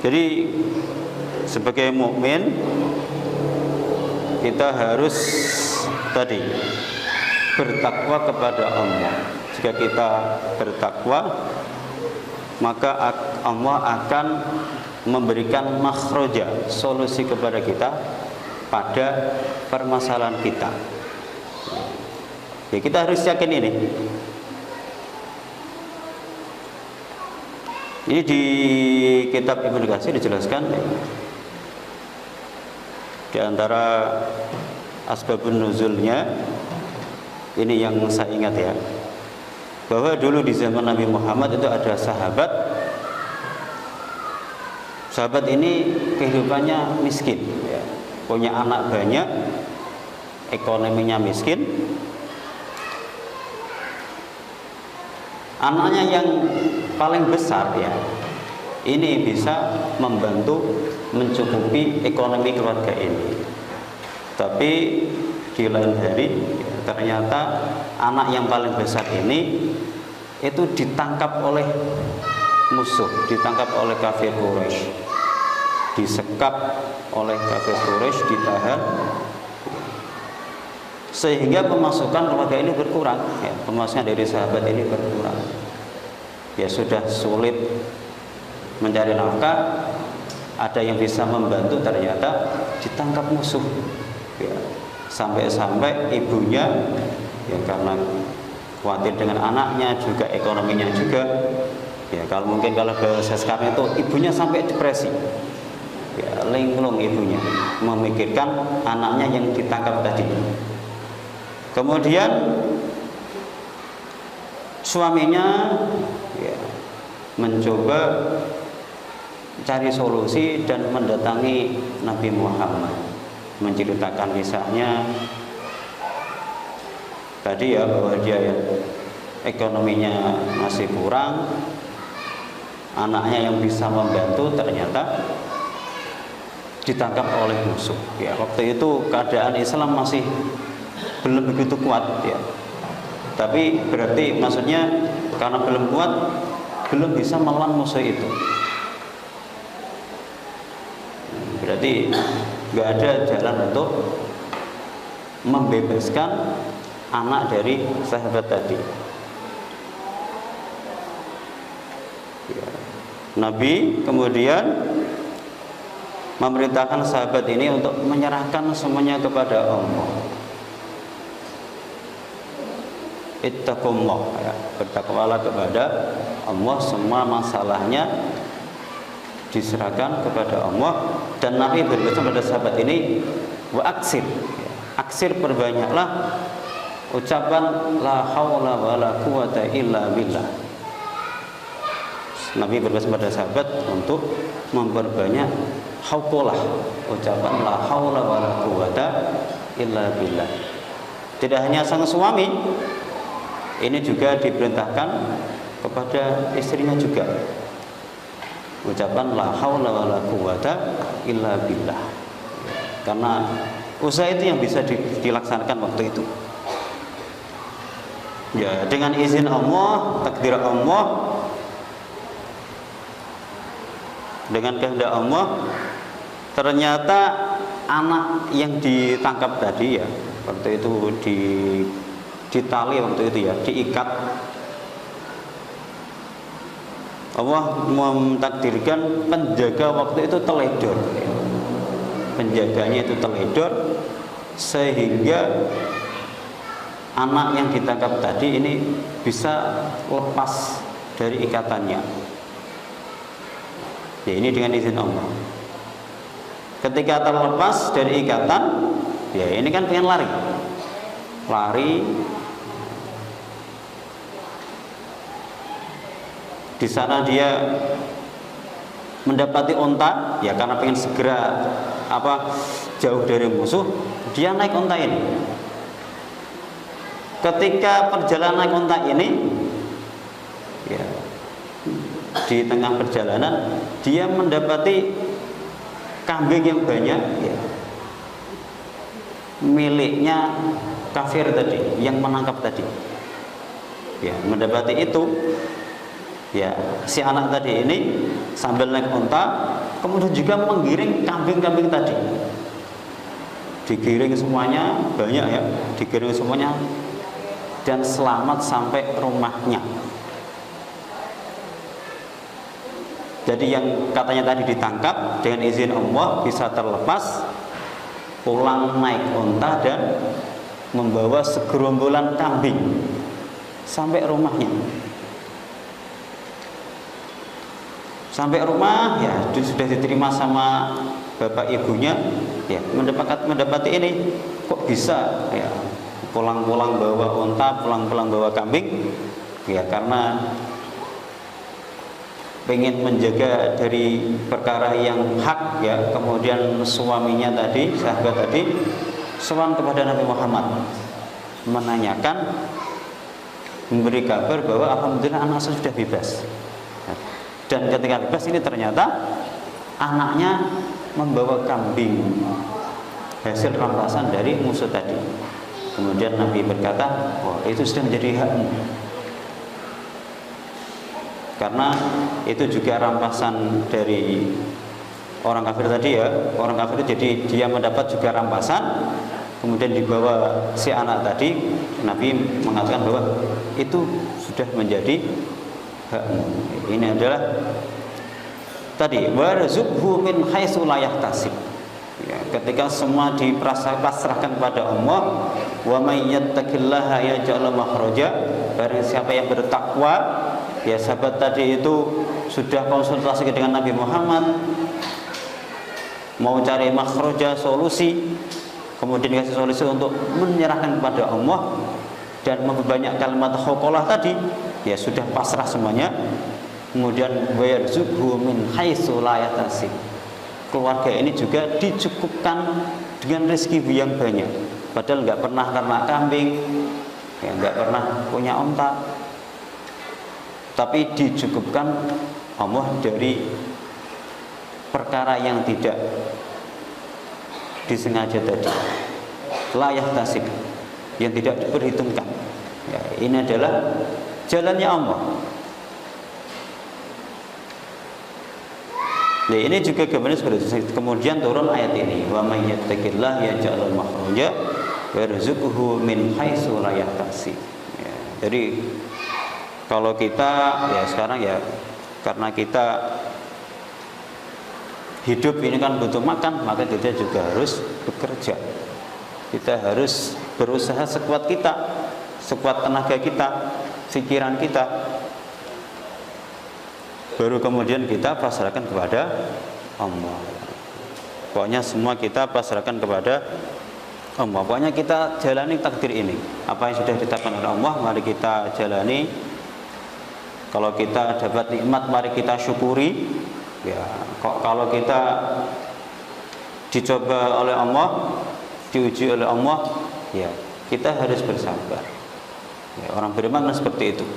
Jadi sebagai mukmin kita harus tadi bertakwa kepada Allah. Jika kita bertakwa, maka Allah akan memberikan makhroja, solusi kepada kita pada permasalahan kita. Ya, kita harus yakin ini. Ini di kitab Ibnu Katsir dijelaskan di antara asbabun nuzulnya, ini yang saya ingat ya, bahwa dulu di zaman Nabi Muhammad itu ada sahabat. Sahabat ini kehidupannya miskin ya, punya anak banyak, ekonominya miskin. Anaknya yang paling besar ya, ini bisa membantu mencukupi ekonomi keluarga ini. Tapi di lain hari ternyata anak yang paling besar ini itu ditangkap oleh musuh, ditangkap oleh kafir Quraisy, disekap oleh kafir Quraisy, ditahan, sehingga pemasukan keluarga ini berkurang ya, pemasukan dari sahabat ini berkurang. Ya sudah sulit mencari nafkah, ada yang bisa membantu, ternyata ditangkap musuh ya. Sampai-sampai ibunya ya, karena khawatir dengan anaknya juga, ekonominya juga ya, kalau bahasa sekarang itu ibunya sampai depresi ya, linglung ibunya memikirkan anaknya yang ditangkap tadi. Kemudian suaminya ya, mencoba cari solusi dan mendatangi Nabi Muhammad, menceritakan kisahnya tadi ya, bahwa dia ekonominya masih kurang, anaknya yang bisa membantu ternyata ditangkap oleh musuh ya. Waktu itu keadaan Islam masih belum begitu kuat ya, tapi berarti maksudnya karena belum kuat, belum bisa melawan musuh itu, berarti nggak ada jalan untuk membebaskan anak dari sahabat tadi ya. Nabi kemudian memerintahkan sahabat ini untuk menyerahkan semuanya kepada Allah. Ittaqullah ya, bertakwalah kepada Allah, semua masalahnya diserahkan kepada Allah. Dan Nabi berpesan pada sahabat ini, wa aksir ya, aksir, perbanyaklah ucapan la haula wala quwata illa billah. Nabi berpesan pada sahabat untuk memperbanyak hauqalah, ucapan la haula wala quwata illa billah. Tidak hanya sang suami, ini juga diperintahkan kepada istrinya juga, ucapan la haula wala quwata illa billah, karena usaha itu yang bisa dilaksanakan waktu itu ya, dengan izin Allah, takdir Allah, dengan kehendak Allah. Ternyata anak yang ditangkap tadi ya, waktu itu ditali, waktu itu ya, diikat. Allah mentakdirkan penjaga waktu itu teledor ya. Penjaganya itu teledor, sehingga anak yang ditangkap tadi ini bisa lepas dari ikatannya ya, ini dengan izin Allah. Ketika terlepas dari ikatan ya, ini kan pengen lari di sana, dia mendapati onta ya, karena pengen segera jauh dari musuh, dia naik onta ini. Ketika perjalanan naik onta ini ya, di tengah perjalanan dia mendapati kambing yang banyak ya, miliknya kafir tadi yang menangkap tadi ya. Mendapati itu ya, si anak tadi ini sambil naik unta kemudian juga menggiring kambing-kambing tadi. Digiring semuanya, banyak ya, digiring semuanya dan selamat sampai rumahnya. Jadi yang katanya tadi ditangkap dengan izin Allah bisa terlepas, pulang naik unta dan membawa segerombolan kambing sampai rumahnya. Sampai rumah ya sudah diterima sama bapak ibunya, ya mendapati ini kok bisa ya pulang-pulang bawa unta, pulang-pulang bawa kambing, ya karena pengen menjaga dari perkara yang hak ya. Kemudian suaminya tadi, sahabat tadi sowan kepada Nabi Muhammad menanyakan, memberi kabar bahwa alhamdulillah anak saya sudah bebas. Dan ketika bebas ini ternyata anaknya membawa kambing hasil rampasan dari musuh tadi. Kemudian Nabi berkata, oh itu sudah menjadi hakmu, karena itu juga rampasan dari orang kafir tadi ya. Orang kafir jadi dia mendapat juga rampasan, kemudian dibawa si anak tadi. Nabi mengatakan bahwa itu sudah menjadi hakmu. Ini adalah tadi warzuqhu min haitsu la yahtasib. Ya, ketika semua dipasrahkan kepada Allah, wa may yattaqillaha yaj'al makhraja, barang siapa yang bertakwa, ya sahabat tadi itu sudah konsultasi dengan Nabi Muhammad mau cari makhraja, solusi, kemudian dikasih solusi untuk menyerahkan kepada Allah dan memperbanyak kalimat khokolah tadi, ya sudah pasrah semuanya. Kemudian wayarzuqhu min haitsu la yahtasib, keluarga ini juga dicukupkan dengan rezeki yang banyak, padahal nggak pernah ternak kambing, ya nggak pernah punya unta, tapi dicukupkan Allah dari perkara yang tidak disengaja tadi, la yahtasib, yang tidak diperhitungkan. Ya, ini adalah jalannya Allah. Nah, ini juga kemudian turun ayat ini, wa may yattaqillah yaj'al makhraja wa yarzuqhu min haitsu la yahtasib. Ya, jadi kalau kita ya sekarang ya karena kita hidup ini kan butuh makan, maka kita juga harus bekerja. Kita harus berusaha sekuat kita, sekuat tenaga kita, pikiran kita. Baru kemudian kita pasrahkan kepada Allah. Pokoknya semua kita pasrahkan kepada Allah. Pokoknya kita jalani takdir ini. Apa yang sudah ditetapkan oleh Allah, mari kita jalani. Kalau kita dapat nikmat, mari kita syukuri. Ya, kalau kita dicoba oleh Allah, diuji oleh Allah, ya kita harus bersabar. Ya, orang beriman seperti itu.